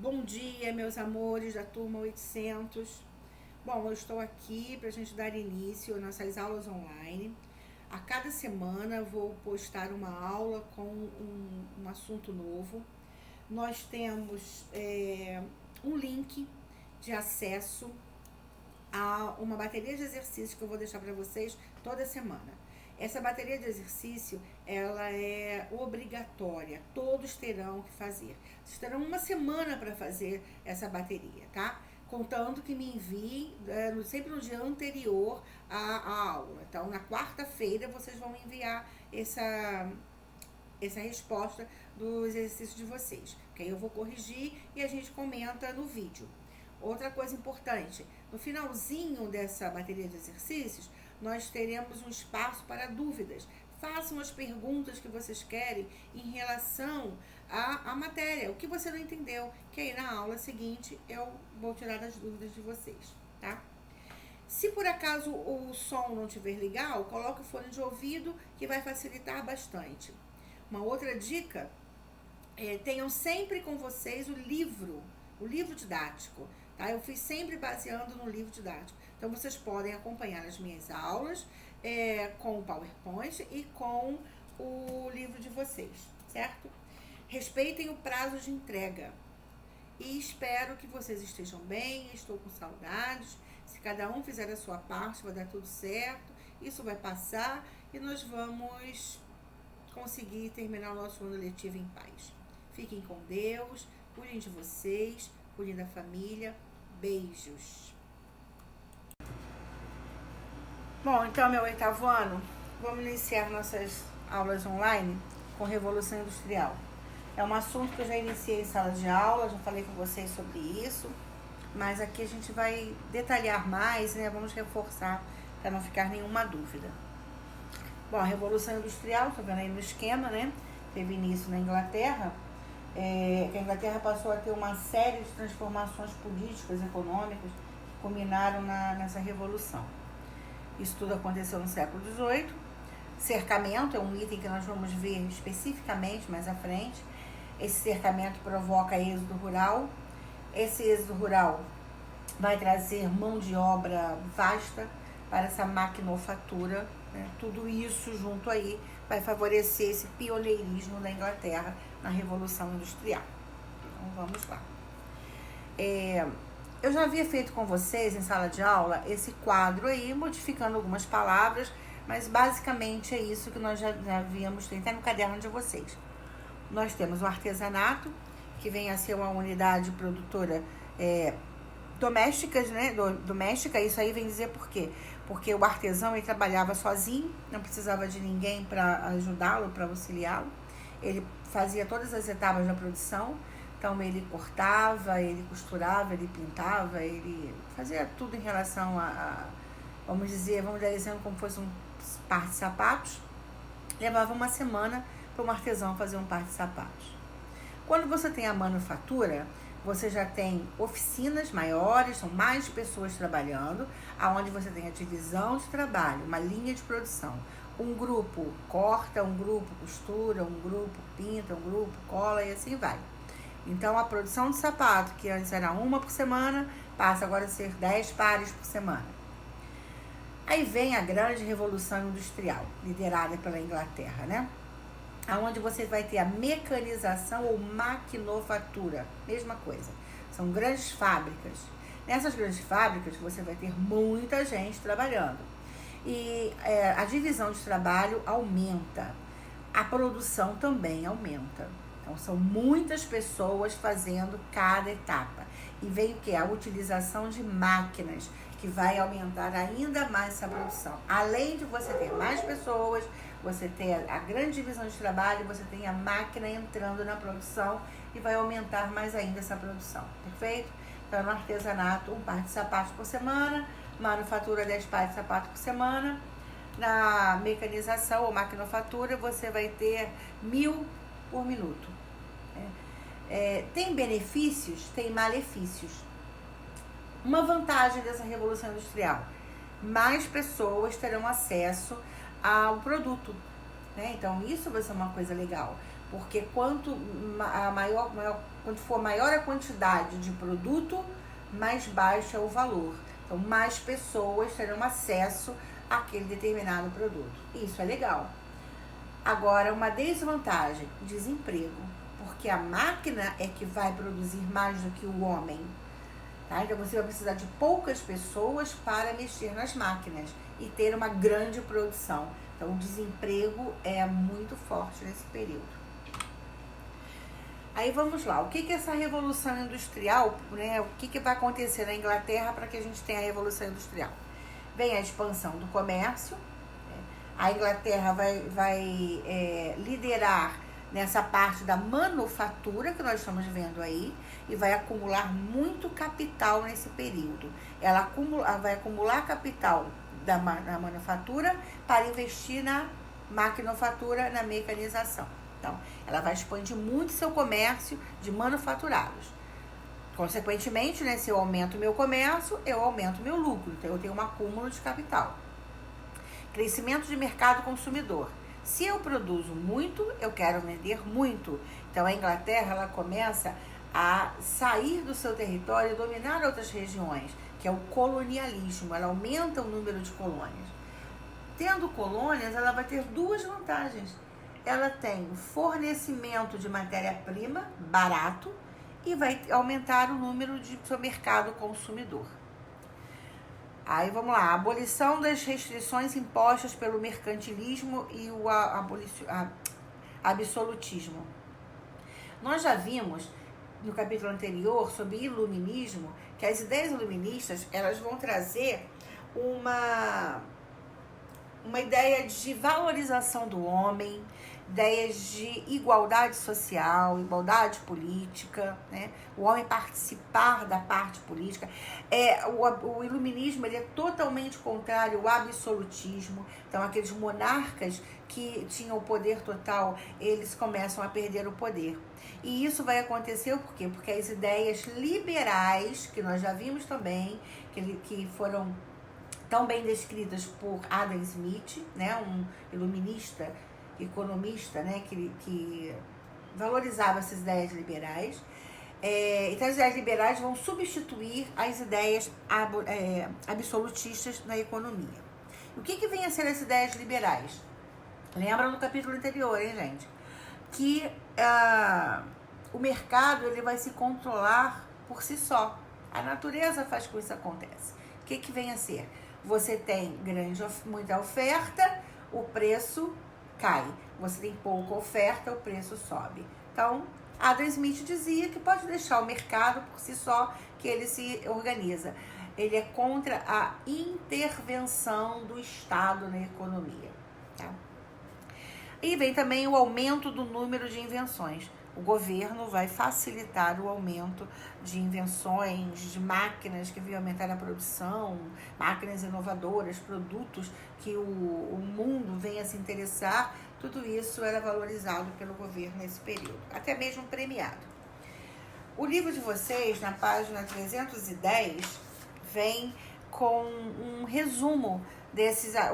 Bom dia, meus amores da turma 800. Bom, eu estou aqui para a gente dar início às nossas aulas online. A cada semana eu vou postar uma aula com um assunto novo. Nós temos um link de acesso a uma bateria de exercícios que eu vou deixar para vocês toda semana. Essa bateria de exercício, ela é obrigatória, todos terão que fazer. Vocês terão uma semana para fazer essa bateria, tá? Contando que me enviem sempre no dia anterior à aula. Então, na quarta-feira, vocês vão me enviar essa resposta dos exercícios de vocês. Que aí eu vou corrigir e a gente comenta no vídeo. Outra coisa importante, no finalzinho dessa bateria de exercícios, nós teremos um espaço para dúvidas. Façam as perguntas que vocês querem em relação à matéria, o que você não entendeu, que aí na aula seguinte eu vou tirar as dúvidas de vocês, tá? Se por acaso o som não estiver legal, coloque o fone de ouvido que vai facilitar bastante. Uma outra dica, tenham sempre com vocês o livro didático, tá? Eu fiz sempre baseando no livro didático. Então, vocês podem acompanhar as minhas aulas com o PowerPoint e com o livro de vocês, certo? Respeitem o prazo de entrega. E espero que vocês estejam bem, estou com saudades. Se cada um fizer a sua parte, vai dar tudo certo. Isso vai passar e nós vamos conseguir terminar o nosso ano letivo em paz. Fiquem com Deus, cuidem de vocês, cuidem da família. Beijos. Bom, então, meu oitavo ano, vamos iniciar nossas aulas online com Revolução Industrial. É um assunto que eu já iniciei em sala de aula, já falei com vocês sobre isso, mas aqui a gente vai detalhar mais, né? Vamos reforçar para não ficar nenhuma dúvida. Bom, a Revolução Industrial, estou vendo aí no esquema, né? Teve início na Inglaterra, que a Inglaterra passou a ter uma série de transformações políticas e econômicas que culminaram nessa revolução. Isso tudo aconteceu no século XVIII. Cercamento é um item que nós vamos ver especificamente mais à frente. Esse cercamento provoca êxodo rural. Esse êxodo rural vai trazer mão de obra vasta para essa maquinofatura, né? Tudo isso junto aí vai favorecer esse pioneirismo da Inglaterra na Revolução Industrial. Então, vamos lá. Eu já havia feito com vocês em sala de aula esse quadro aí, modificando algumas palavras, mas basicamente é isso que nós já havíamos feito no caderno de vocês. Nós temos o artesanato, que vem a ser uma unidade produtora domésticas, né? Doméstica, isso aí vem dizer por quê? Porque o artesão ele trabalhava sozinho, não precisava de ninguém para ajudá-lo, para auxiliá-lo. Ele fazia todas as etapas da produção, então ele cortava, ele costurava, ele pintava, ele fazia tudo em relação vamos dar exemplo como fosse um par de sapatos. Levava uma semana para um artesão fazer um par de sapatos. Quando você tem a manufatura, você já tem oficinas maiores, são mais pessoas trabalhando, aonde você tem a divisão de trabalho, uma linha de produção. Um grupo corta, um grupo costura, um grupo pinta, um grupo cola e assim vai. Então, a produção de sapato, que antes era uma por semana, passa agora a ser 10 pares por semana. Aí vem a grande revolução industrial, liderada pela Inglaterra, né? Onde você vai ter a mecanização ou maquinofatura, mesma coisa. São grandes fábricas. Nessas grandes fábricas, você vai ter muita gente trabalhando. E a divisão de trabalho aumenta. A produção também aumenta. Então, são muitas pessoas fazendo cada etapa. E vem o quê? A utilização de máquinas, que vai aumentar ainda mais essa produção. Além de você ter mais pessoas, você tem a grande divisão de trabalho, você tem a máquina entrando na produção e vai aumentar mais ainda essa produção, perfeito? Então, no artesanato, um par de sapatos por semana, manufatura 10 pares de sapatos por semana. Na mecanização ou maquinofatura, você vai ter 1000 por minuto. Tem benefícios, tem malefícios. Uma vantagem dessa revolução industrial: mais pessoas terão acesso ao produto, né? Então, isso vai ser uma coisa legal. porque quanto for maior a quantidade de produto, mais baixo é o valor. Então, mais pessoas terão acesso àquele determinado produto. Isso é legal. Agora, uma desvantagem, desemprego, porque a máquina é que vai produzir mais do que o homem. Tá? Então, você vai precisar de poucas pessoas para mexer nas máquinas e ter uma grande produção. Então, o desemprego é muito forte nesse período. Aí vamos lá, o que é essa Revolução Industrial, né? O que vai acontecer na Inglaterra para que a gente tenha a Revolução Industrial? Vem a expansão do comércio, né? A Inglaterra vai liderar nessa parte da manufatura que nós estamos vendo aí e vai acumular muito capital nesse período. Ela vai acumular capital da manufatura para investir na maquinofatura, na mecanização. Então, ela vai expandir muito seu comércio de manufaturados. Consequentemente, né, se eu aumento o meu comércio, eu aumento o meu lucro. Então, eu tenho um acúmulo de capital. Crescimento de mercado consumidor. Se eu produzo muito, eu quero vender muito. Então, a Inglaterra ela começa a sair do seu território e dominar outras regiões, que é o colonialismo. Ela aumenta o número de colônias. Tendo colônias, ela vai ter duas vantagens. Ela tem fornecimento de matéria-prima barato e vai aumentar o número de seu mercado consumidor. Aí vamos lá, abolição das restrições impostas pelo mercantilismo e o absolutismo. Nós já vimos no capítulo anterior sobre iluminismo que as ideias iluministas elas vão trazer uma ideia de valorização do homem, ideias de igualdade social, igualdade política, né? O homem participar da parte política. O iluminismo ele é totalmente contrário ao absolutismo. Então, aqueles monarcas que tinham o poder total, eles começam a perder o poder. E isso vai acontecer por quê? Porque as ideias liberais, que nós já vimos também, que foram tão bem descritas por Adam Smith, né? Um iluminista, economista, né, que valorizava essas ideias liberais. Então, as ideias liberais vão substituir as ideias absolutistas na economia. O que vem a ser as ideias liberais? Lembra no capítulo anterior, hein, gente? Que o mercado ele vai se controlar por si só. A natureza faz com que isso aconteça. O que vem a ser? Você tem muita oferta, o preço cai. Você tem pouca oferta, o preço sobe. Então, Adam Smith dizia que pode deixar o mercado por si só, que ele se organiza. Ele é contra a intervenção do Estado na economia. Tá? E vem também o aumento do número de invenções. O governo vai facilitar o aumento de invenções, de máquinas que vão aumentar a produção, máquinas inovadoras, produtos que o mundo venha a se interessar. Tudo isso era valorizado pelo governo nesse período, até mesmo premiado. O livro de vocês, na página 310, vem com um resumo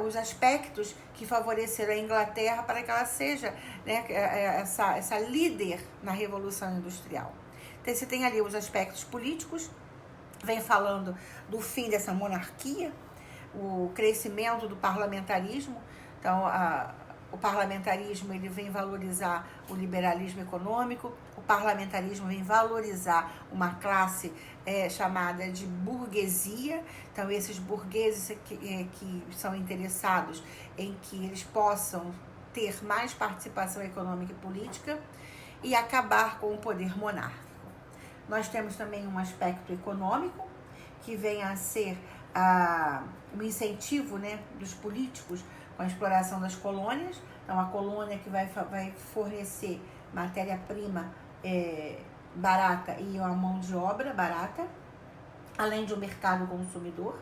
os aspectos que favoreceram a Inglaterra para que ela seja, né, essa líder na Revolução Industrial. Então, você tem ali os aspectos políticos, vem falando do fim dessa monarquia, o crescimento do parlamentarismo. Então, o parlamentarismo ele vem valorizar o liberalismo econômico, o parlamentarismo vem valorizar uma classe chamada de burguesia. Então, esses burgueses que são interessados em que eles possam ter mais participação econômica e política e acabar com o poder monárquico. Nós temos também um aspecto econômico, que vem a ser um incentivo, né, dos políticos com a exploração das colônias. Então, a colônia que vai fornecer matéria-prima barata e uma mão de obra barata, além de um mercado consumidor.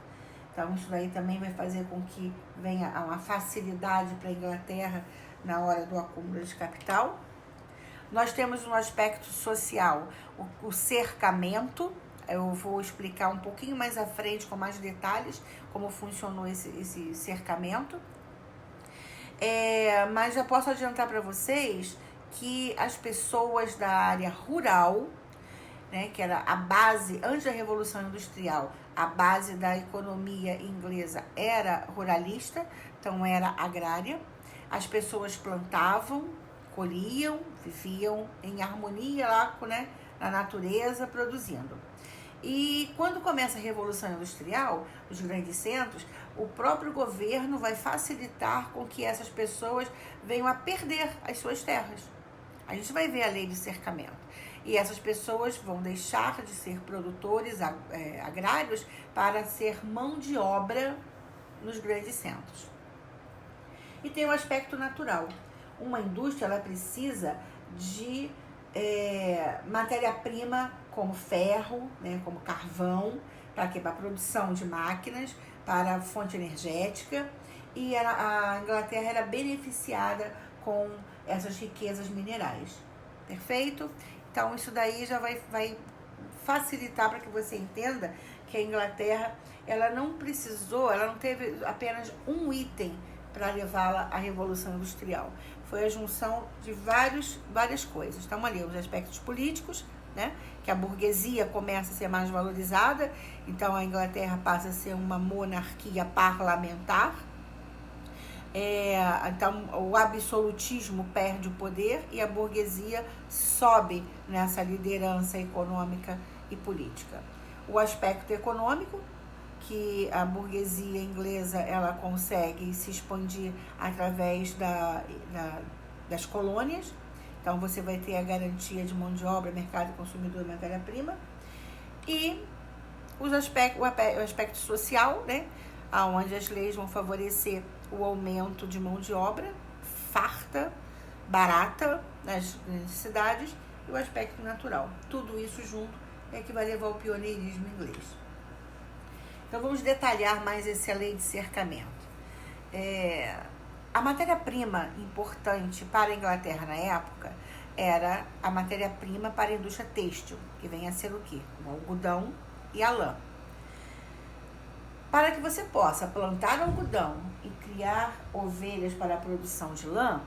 Então, isso daí também vai fazer com que venha uma facilidade para a Inglaterra na hora do acúmulo de capital. Nós temos um aspecto social, o cercamento. Eu vou explicar um pouquinho mais à frente, com mais detalhes, como funcionou esse cercamento. Mas já posso adiantar para vocês que as pessoas da área rural, né, que era a base, antes da Revolução Industrial, a base da economia inglesa era ruralista, então era agrária. As pessoas plantavam, colhiam, viviam em harmonia lá, né, na natureza, produzindo. E quando começa a Revolução Industrial, os grandes centros, o próprio governo vai facilitar com que essas pessoas venham a perder as suas terras. A gente vai ver a lei de cercamento. E essas pessoas vão deixar de ser produtores agrários para ser mão de obra nos grandes centros. E tem o aspecto natural. Uma indústria, ela precisa de matéria-prima como ferro, né, como carvão, para a produção de máquinas, para a fonte energética. E a Inglaterra era beneficiada com essas riquezas minerais. Perfeito? Então, isso daí já vai facilitar para que você entenda que a Inglaterra, ela não teve apenas um item para levá-la à Revolução Industrial. Foi a junção de várias coisas. Então, ali, os aspectos políticos, né? Que a burguesia começa a ser mais valorizada, então a Inglaterra passa a ser uma monarquia parlamentar. Então o absolutismo perde o poder e a burguesia sobe nessa liderança econômica e política. O aspecto econômico, que a burguesia inglesa ela consegue se expandir através das colônias. Então você vai ter a garantia de mão de obra, mercado consumidor e matéria-prima. E o aspecto social, né? Onde as leis vão favorecer o aumento de mão de obra farta, barata nas cidades, e o aspecto natural. Tudo isso junto é que vai levar ao pioneirismo inglês. Então vamos detalhar mais essa lei de cercamento. A matéria-prima importante para a Inglaterra na época era a matéria-prima para a indústria têxtil, que vem a ser o quê? O algodão e a lã. Para que você possa plantar algodão e criar ovelhas para a produção de lã,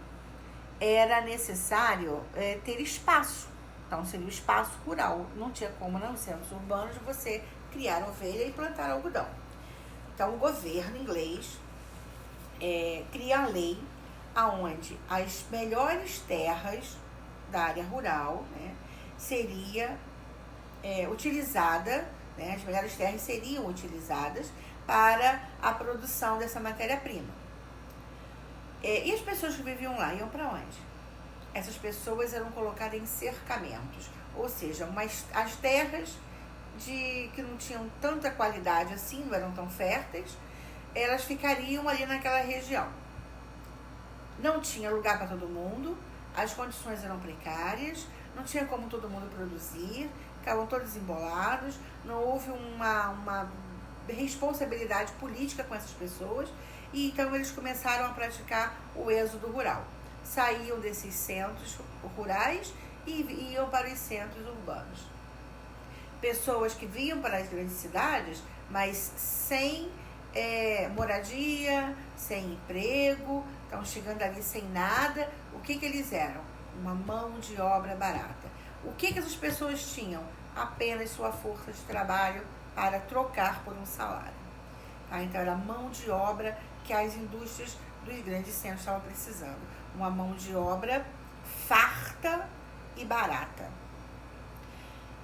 era necessário ter espaço. Então, seria o espaço rural. Não tinha como, nos centros urbanos, você criar ovelha e plantar algodão. Então, o governo inglês cria a lei onde as melhores terras da área rural, né, seria utilizada, né, as melhores terras seriam utilizadas para a produção dessa matéria-prima. E as pessoas que viviam lá iam para onde? Essas pessoas eram colocadas em cercamentos, ou seja, as terras que não tinham tanta qualidade assim, não eram tão férteis, elas ficariam ali naquela região. Não tinha lugar para todo mundo, as condições eram precárias, não tinha como todo mundo produzir, ficavam todos embolados, não houve uma responsabilidade política com essas pessoas, e então eles começaram a praticar o êxodo rural. Saíam desses centros rurais e iam para os centros urbanos. Pessoas que vinham para as grandes cidades, mas sem moradia, sem emprego, estão chegando ali sem nada. O que eles eram? Uma mão de obra barata. O que essas pessoas tinham? Apenas sua força de trabalho para trocar por um salário. Tá? Então era mão de obra que as indústrias dos grandes centros estavam precisando. Uma mão de obra farta e barata.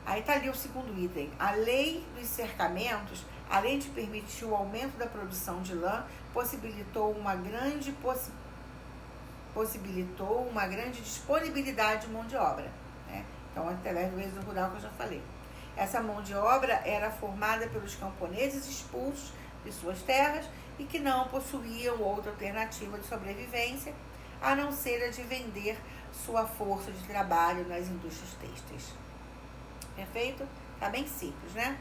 Aí está ali o segundo item. A lei dos cercamentos, além de permitir o aumento da produção de lã, possibilitou uma grande disponibilidade de mão de obra, né? Então, através do êxodo rural que eu já falei. Essa mão de obra era formada pelos camponeses expulsos de suas terras e que não possuíam outra alternativa de sobrevivência, a não ser a de vender sua força de trabalho nas indústrias têxteis. Perfeito? Tá bem simples, né?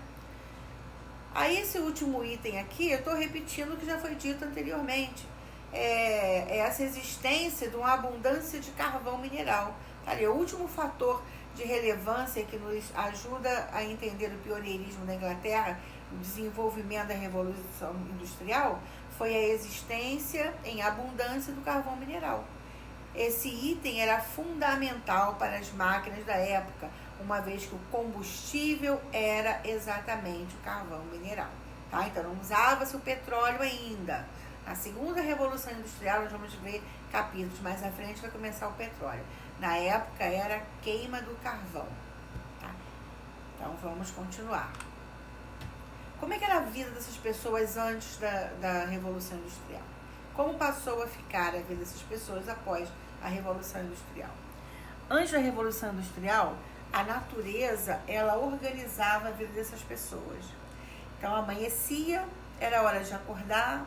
Aí esse último item aqui, eu estou repetindo o que já foi dito anteriormente. Essa existência de uma abundância de carvão mineral. Ali, o último fator de relevância que nos ajuda a entender o pioneirismo da Inglaterra, o desenvolvimento da Revolução Industrial, foi a existência em abundância do carvão mineral. Esse item era fundamental para as máquinas da época, uma vez que o combustível era exatamente o carvão mineral. Tá? Então não usava-se o petróleo ainda. Na segunda Revolução Industrial, nós vamos ver capítulos mais à frente, vai começar o petróleo. Na época era queima do carvão. Tá? Então vamos continuar. Como é que era a vida dessas pessoas antes da Revolução Industrial? Como passou a ficar a vida dessas pessoas após a Revolução Industrial? Antes da Revolução Industrial, a natureza, ela organizava a vida dessas pessoas. Então amanhecia, era hora de acordar,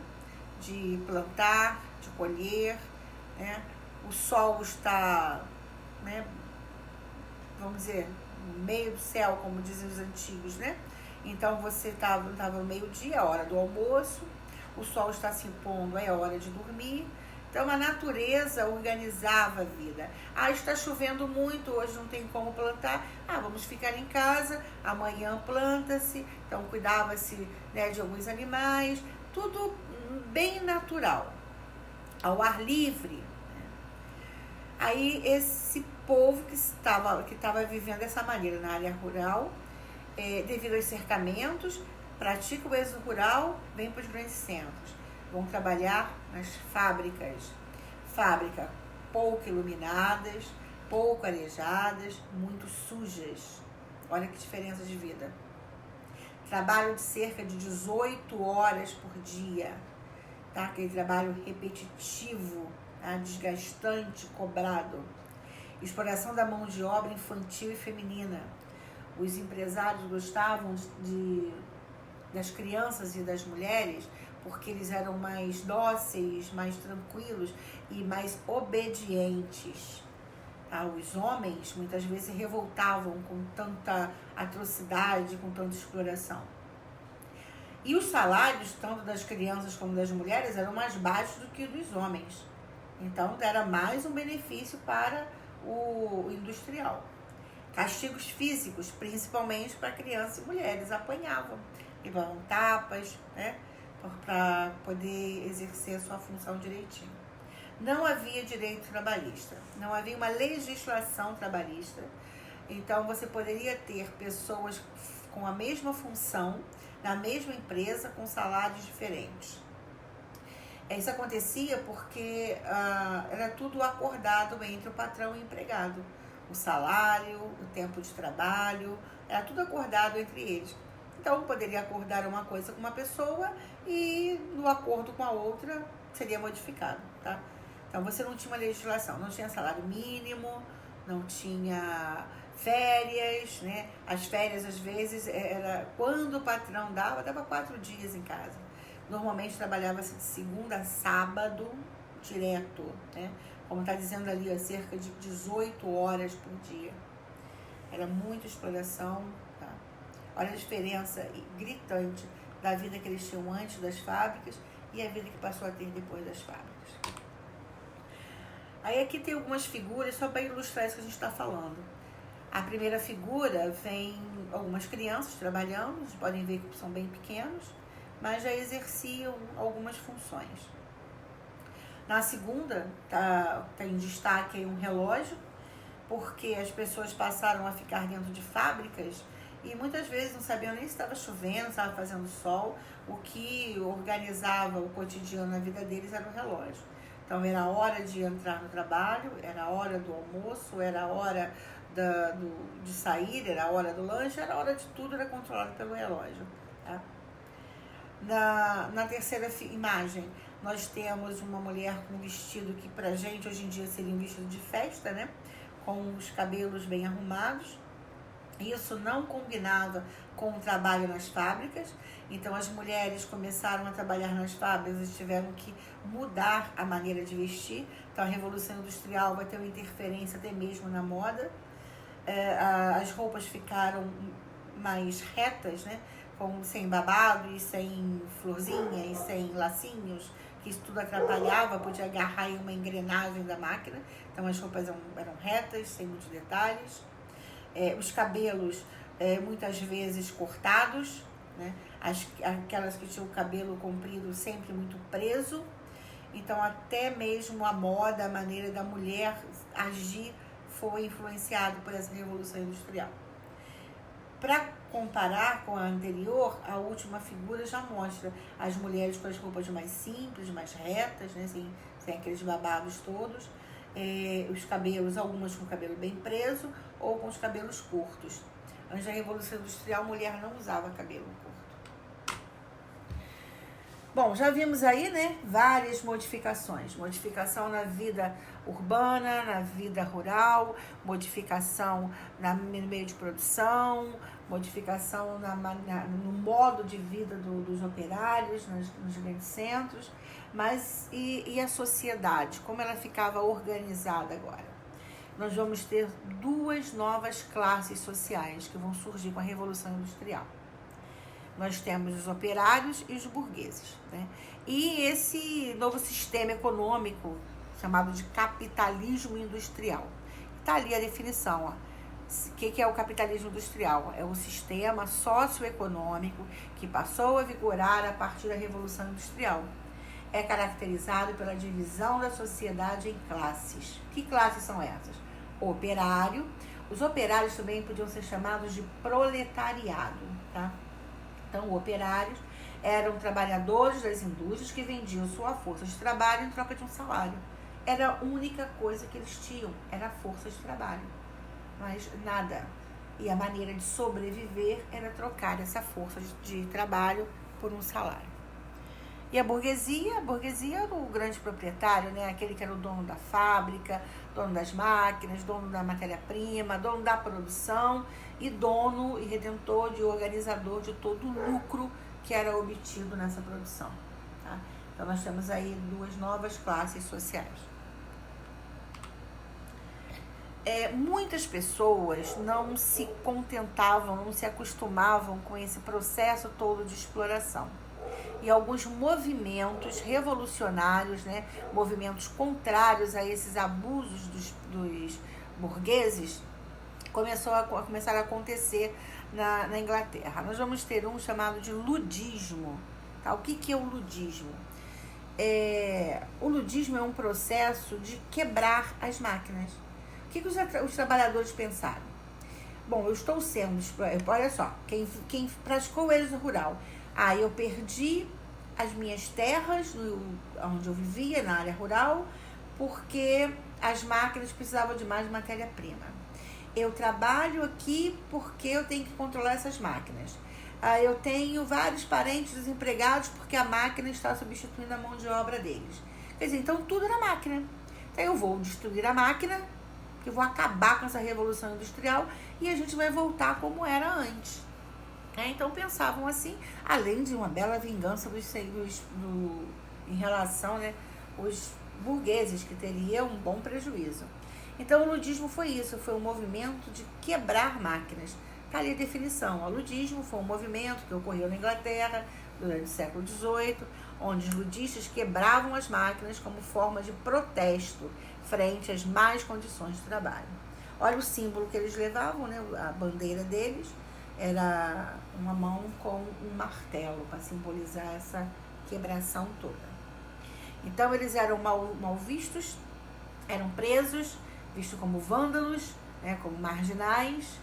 de plantar, de colher, né? O sol está, né, vamos dizer, no meio do céu, como dizem os antigos, né? Então você estava no meio-dia, é hora do almoço, o sol está se pondo, é hora de dormir. Então a natureza organizava a vida. Ah, está chovendo muito, hoje não tem como plantar. Ah, vamos ficar em casa, amanhã planta-se. Então cuidava-se, né, de alguns animais, tudo bem natural, ao ar livre. Aí esse povo que estava vivendo dessa maneira na área rural, devido aos cercamentos, pratica o êxodo rural, vem para os grandes centros. Vão trabalhar nas fábricas pouco iluminadas, pouco arejadas, muito sujas. Olha que diferença de vida. Trabalho de cerca de 18 horas por dia, tá? Aquele trabalho repetitivo, tá? Desgastante, cobrado. Exploração da mão de obra infantil e feminina. Os empresários gostavam das crianças e das mulheres porque eles eram mais dóceis, mais tranquilos e mais obedientes. Os homens muitas vezes se revoltavam com tanta atrocidade, com tanta exploração. E os salários, tanto das crianças como das mulheres, eram mais baixos do que os dos homens. Então, era mais um benefício para o industrial. Castigos físicos, principalmente para crianças e mulheres, apanhavam, levavam tapas, né, para poder exercer a sua função direitinho. Não havia direito trabalhista, não havia uma legislação trabalhista, então você poderia ter pessoas com a mesma função, na mesma empresa, com salários diferentes. Isso acontecia porque era tudo acordado entre o patrão e o empregado. O salário, o tempo de trabalho, era tudo acordado entre eles. Então, poderia acordar uma coisa com uma pessoa e, no acordo com a outra, seria modificado, tá? Então, você não tinha uma legislação, não tinha salário mínimo, não tinha férias, né? As férias, às vezes, era quando o patrão dava 4 dias em casa. Normalmente, trabalhava-se de segunda a sábado, direto, né? Como está dizendo ali, cerca de 18 horas por dia. Era muita exploração, tá? Olha a diferença gritante da vida que eles tinham antes das fábricas e a vida que passou a ter depois das fábricas. Aí aqui tem algumas figuras só para ilustrar isso que a gente está falando. A primeira figura vem algumas crianças trabalhando, vocês podem ver que são bem pequenos, mas já exerciam algumas funções. Na segunda, tá em destaque aí um relógio, porque as pessoas passaram a ficar dentro de fábricas e muitas vezes não sabiam nem se estava chovendo, se estava fazendo sol. O que organizava o cotidiano na vida deles era o relógio. Então era a hora de entrar no trabalho, era a hora do almoço, era a hora de sair, era a hora do lanche, era a hora de tudo, era controlado pelo relógio. Tá? Na terceira imagem, nós temos uma mulher com um vestido que pra gente hoje em dia seria um vestido de festa, né? Com os cabelos bem arrumados. Isso não combinava com o trabalho nas fábricas. Então as mulheres começaram a trabalhar nas fábricas e tiveram que mudar a maneira de vestir. Então a Revolução Industrial vai ter uma interferência até mesmo na moda. As roupas ficaram mais retas, né? Sem babado e sem florzinha e sem lacinhos, que isso tudo atrapalhava, podia agarrar em uma engrenagem da máquina. Então as roupas eram retas, sem muitos detalhes. Os cabelos muitas vezes cortados, né? Aquelas que tinham o cabelo comprido sempre muito preso. Então até mesmo a moda, a maneira da mulher agir foi influenciado por essa Revolução Industrial. Para comparar com a anterior, a última figura já mostra as mulheres com as roupas mais simples, mais retas, né, sem aqueles babados todos, os cabelos, algumas com o cabelo bem preso ou com os cabelos curtos. Antes da Revolução Industrial, a mulher não usava cabelo curto. Bom, já vimos aí, né, várias modificações. Modificação na vida urbana, na vida rural, modificação no meio de produção, modificação no modo de vida dos operários nos grandes centros, mas e a sociedade, como ela ficava organizada agora? Nós vamos ter duas novas classes sociais que vão surgir com a Revolução Industrial. Nós temos os operários e os burgueses, né? E esse novo sistema econômico, chamado de capitalismo industrial. Está ali a definição, ó. O que é o capitalismo industrial? É o sistema socioeconômico que passou a vigorar a partir da Revolução Industrial. É caracterizado pela divisão da sociedade em classes. Que classes são essas? O operário. Os operários também podiam ser chamados de proletariado, tá? Então, operários eram trabalhadores das indústrias que vendiam sua força de trabalho em troca de um salário. Era a única coisa que eles tinham, era a força de trabalho. Mas nada. E a maneira de sobreviver era trocar essa força de trabalho por um salário. E a burguesia era o grande proprietário, né? Aquele que era o dono da fábrica, dono das máquinas, dono da matéria-prima, dono da produção e dono e redentor e organizador de todo o lucro que era obtido nessa produção. Tá? Então nós temos aí duas novas classes sociais. Muitas pessoas não se contentavam, não se acostumavam com esse processo todo de exploração. E alguns movimentos revolucionários, né, movimentos contrários a esses abusos dos burgueses, começaram a acontecer na Inglaterra. Nós vamos ter um chamado de ludismo. Tá? O que é o ludismo? O ludismo é um processo de quebrar as máquinas. O que os trabalhadores pensaram? Bom, eu estou sendo... Olha só, quem praticou o êxodo rural. Eu perdi as minhas terras onde eu vivia, na área rural, porque as máquinas precisavam de mais matéria-prima. Eu trabalho aqui porque eu tenho que controlar essas máquinas. Eu tenho vários parentes desempregados porque a máquina está substituindo a mão de obra deles. Quer dizer, então tudo era máquina. Então eu vou destruir a máquina, eu vou acabar com essa revolução industrial e a gente vai voltar como era antes. Então pensavam assim, além de uma bela vingança em relação, né, os burgueses, que teriam um bom prejuízo. Então o ludismo foi isso, foi um movimento de quebrar máquinas. Está ali a definição. O ludismo foi um movimento que ocorreu na Inglaterra durante o século XVIII, onde os ludistas quebravam as máquinas como forma de protesto frente às más condições de trabalho. Olha o símbolo que eles levavam, né, a bandeira deles, era uma mão com um martelo para simbolizar essa quebração toda. Então eles eram mal vistos, eram presos, vistos como vândalos, né, como marginais,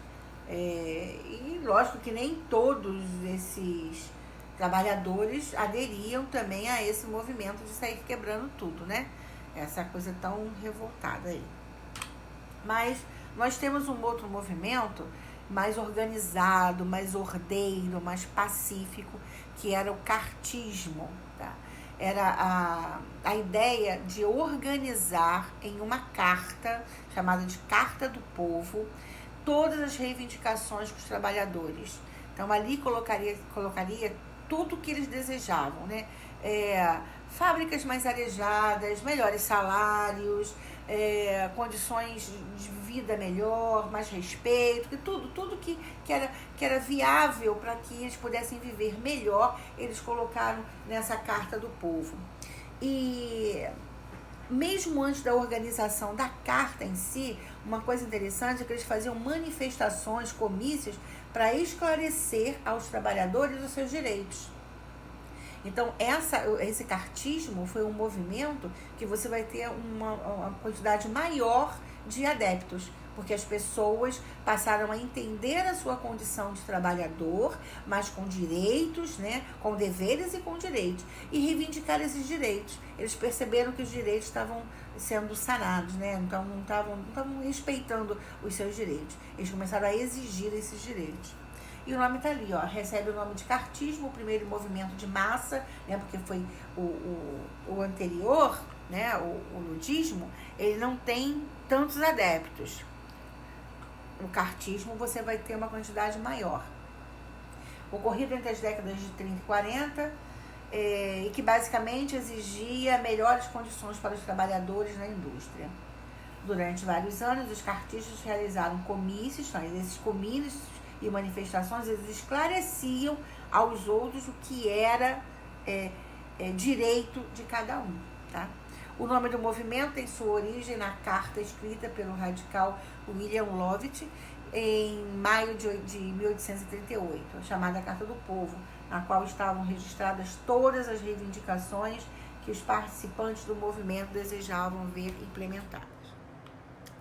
e lógico que nem todos esses trabalhadores aderiam também a esse movimento de sair quebrando tudo, né? Essa coisa tão revoltada aí. Mas nós temos um outro movimento mais organizado, mais ordeiro, mais pacífico, que era o cartismo. Tá? Era a ideia de organizar em uma carta, chamada de Carta do Povo, todas as reivindicações dos trabalhadores. Então, ali colocaria tudo o que eles desejavam, né? Fábricas mais arejadas, melhores salários, condições de vida melhor, mais respeito, tudo que era viável para que eles pudessem viver melhor, eles colocaram nessa Carta do Povo. E mesmo antes da organização da carta em si, uma coisa interessante é que eles faziam manifestações, comícios, para esclarecer aos trabalhadores os seus direitos. Então, esse cartismo foi um movimento que você vai ter uma quantidade maior de adeptos, porque as pessoas passaram a entender a sua condição de trabalhador, mas com direitos, né, com deveres e com direitos, e reivindicar esses direitos. Eles perceberam que os direitos estavam sendo sanados, né, então não estavam respeitando os seus direitos. Eles começaram a exigir esses direitos. E o nome está ali, ó, recebe o nome de cartismo, o primeiro movimento de massa, né, porque foi o anterior, né, o ludismo, ele não tem tantos adeptos. O cartismo você vai ter uma quantidade maior. Ocorrido entre as décadas de 30 e 40, e que basicamente exigia melhores condições para os trabalhadores na indústria. Durante vários anos, os cartistas realizaram comícios, esses comícios e manifestações, eles esclareciam aos outros o que era direito de cada um, tá? O nome do movimento tem sua origem na carta escrita pelo radical William Lovett em maio de 1838, chamada Carta do Povo, na qual estavam registradas todas as reivindicações que os participantes do movimento desejavam ver implementadas.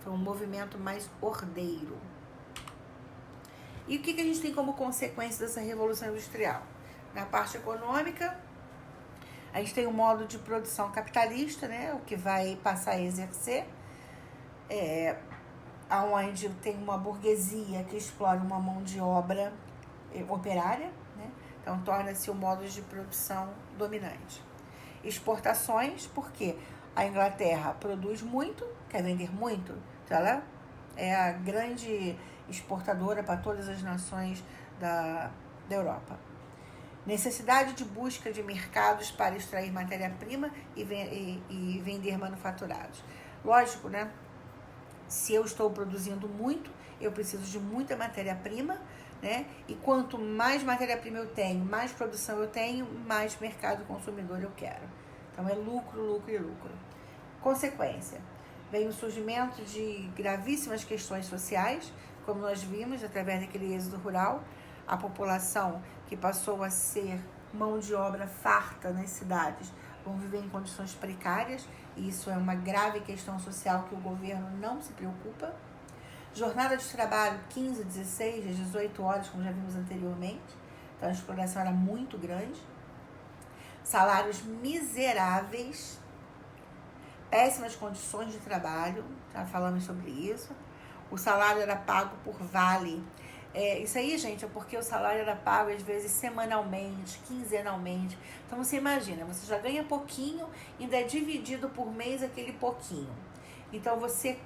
Foi um movimento mais ordeiro. E o que a gente tem como consequência dessa Revolução Industrial? Na parte econômica, a gente tem um modo de produção capitalista, né, o que vai passar a exercer, onde tem uma burguesia que explora uma mão de obra operária, né, então torna-se o modo de produção dominante. Exportações, porque a Inglaterra produz muito, quer vender muito, então ela é a grande exportadora para todas as nações da Europa. Necessidade de busca de mercados para extrair matéria-prima e vender manufaturados. Lógico, né? Se eu estou produzindo muito, eu preciso de muita matéria-prima, né? E quanto mais matéria-prima eu tenho, mais produção eu tenho, mais mercado consumidor eu quero. Então é lucro, lucro e lucro. Consequência, vem o surgimento de gravíssimas questões sociais, como nós vimos através daquele êxodo rural, a população que passou a ser mão de obra farta nas cidades vão viver em condições precárias, e isso é uma grave questão social que o governo não se preocupa. Jornada de trabalho 15, 16, 18 horas, como já vimos anteriormente, então a exploração era muito grande. Salários miseráveis, péssimas condições de trabalho, já falamos sobre isso. O salário era pago por vale. Isso aí, gente, é porque o salário era pago às vezes semanalmente, quinzenalmente. Então você imagina, você já ganha pouquinho, ainda é dividido por mês aquele pouquinho. Então você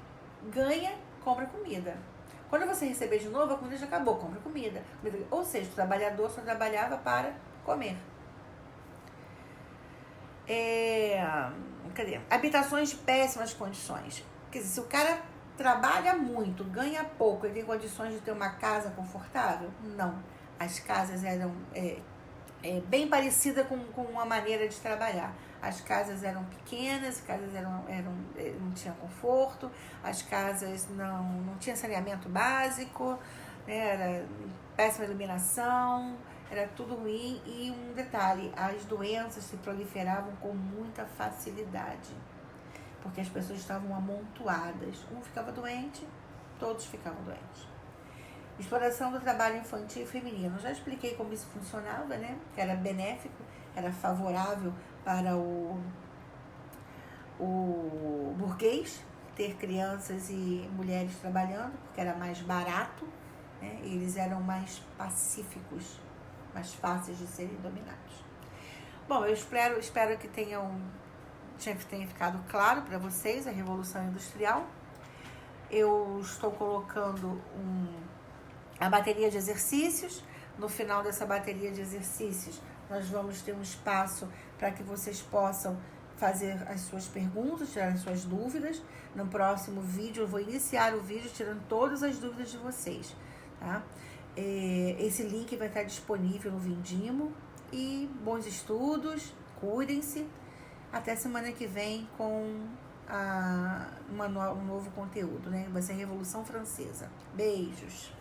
ganha, compra comida. Quando você receber de novo, a comida já acabou, compra comida. Ou seja, o trabalhador só trabalhava para comer. Habitações de péssimas condições. Quer dizer, se o cara trabalha muito, ganha pouco, ele tem condições de ter uma casa confortável? Não. As casas eram bem parecidas com uma maneira de trabalhar. As casas eram pequenas, as casas não tinham conforto, as casas não tinham saneamento básico, né, era péssima iluminação, era tudo ruim. E um detalhe, as doenças se proliferavam com muita facilidade, porque as pessoas estavam amontoadas. Um ficava doente, todos ficavam doentes. Exploração do trabalho infantil e feminino. Já expliquei como isso funcionava, né? Que era benéfico, era favorável para o burguês ter crianças e mulheres trabalhando, porque era mais barato, né? E eles eram mais pacíficos, mais fáceis de serem dominados. Bom, eu espero que tenha ficado claro para vocês a Revolução Industrial. Eu estou colocando a bateria de exercícios. No final dessa bateria de exercícios, nós vamos ter um espaço para que vocês possam fazer as suas perguntas, tirar as suas dúvidas. No próximo vídeo, eu vou iniciar o vídeo tirando todas as dúvidas de vocês, tá? Esse link vai estar disponível no Vindimo. E bons estudos, cuidem-se. Até semana que vem com um novo conteúdo, né? Vai ser a Revolução Francesa. Beijos!